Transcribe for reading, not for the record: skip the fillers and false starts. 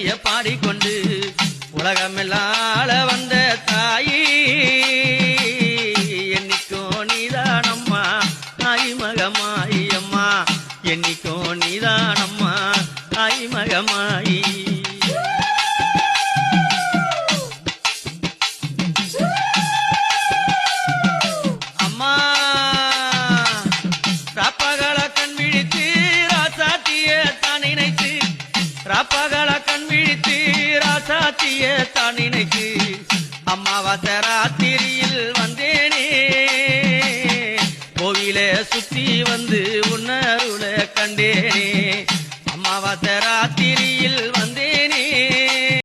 பக்திய பாடிக்கொண்டு உலகமெல்லாள வந்த தாயி என்னைக்கோ நீதானம்மா தாய் மகமாயி அம்மா என்னைக்கோ நீதானம்மா தாய் மகமாயி அம்மா ராப்பகல கண் விழித்து ராசாத்திய தான் நினைத்து ராப்பகல கண் விழித்து ராசாத்திய தான் நினைத்து அம்மாவாசை ராத்திரியில் வந்தேனே கோவிலே சுத்தி வந்து உன்னருள கண்டேனே அம்மாவாசை ராத்திரியில்